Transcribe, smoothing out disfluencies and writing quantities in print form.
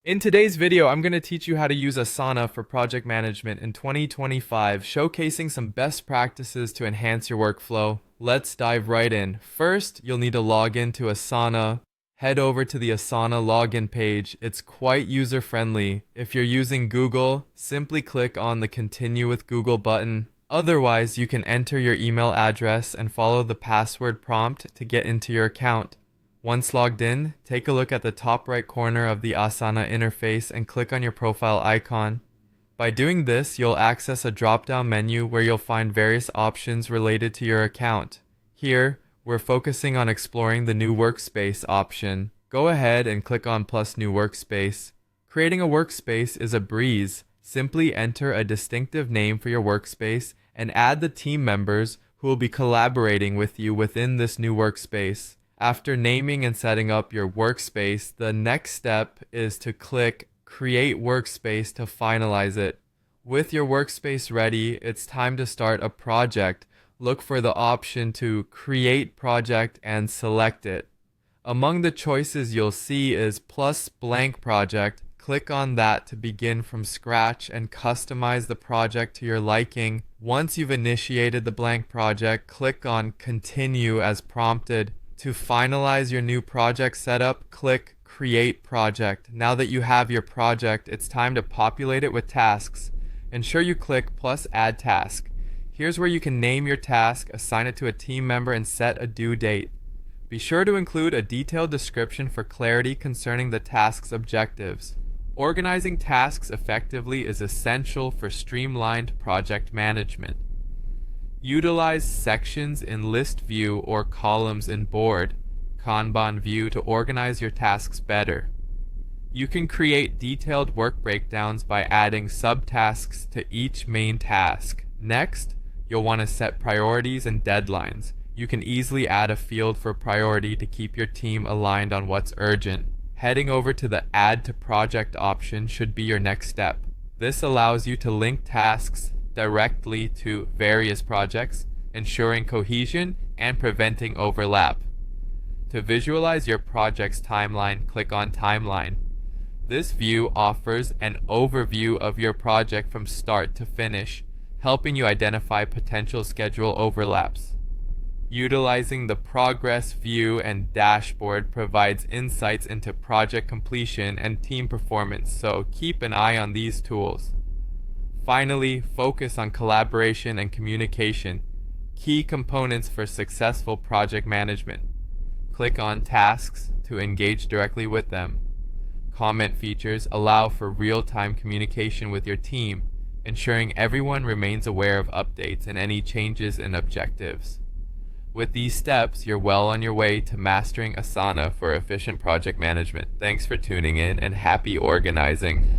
In today's video, I'm going to teach you how to use Asana for project management in 2025, showcasing some best practices to enhance your workflow. Let's dive right in. First, you'll need to log into Asana. Head over to the Asana login page. It's quite user-friendly. If you're using Google, simply click on the Continue with Google button. Otherwise, you can enter your email address and follow the password prompt to get into your account. Once logged in, take a look at the top right corner of the Asana interface and click on your profile icon. By doing this, you'll access a drop-down menu where you'll find various options related to your account. Here, we're focusing on exploring the new workspace option. Go ahead and click on plus new workspace. Creating a workspace is a breeze. Simply enter a distinctive name for your workspace and add the team members who will be collaborating with you within this new workspace. After naming and setting up your workspace, the next step is to click Create Workspace to finalize it. With your workspace ready, it's time to start a project. Look for the option to Create Project and select it. Among the choices you'll see is plus blank project. Click on that to begin from scratch and customize the project to your liking. Once you've initiated the blank project, click on Continue as prompted. To finalize your new project setup, click Create Project. Now that you have your project, it's time to populate it with tasks. Ensure you click plus Add Task. Here's where you can name your task, assign it to a team member, and set a due date. Be sure to include a detailed description for clarity concerning the task's objectives. Organizing tasks effectively is essential for streamlined project management. Utilize sections in list view or columns in board, Kanban view to organize your tasks better. You can create detailed work breakdowns by adding subtasks to each main task. Next, you'll want to set priorities and deadlines. You can easily add a field for priority to keep your team aligned on what's urgent. Heading over to the Add to Project option should be your next step. This allows you to link tasks directly to various projects, ensuring cohesion and preventing overlap. To visualize your project's timeline, click on Timeline. This view offers an overview of your project from start to finish, helping you identify potential schedule overlaps. Utilizing the Progress view and dashboard provides insights into project completion and team performance, so keep an eye on these tools. Finally, focus on collaboration and communication, key components for successful project management. Click on Tasks to engage directly with them. Comment features allow for real-time communication with your team, ensuring everyone remains aware of updates and any changes in objectives. With these steps, you're well on your way to mastering Asana for efficient project management. Thanks for tuning in and happy organizing.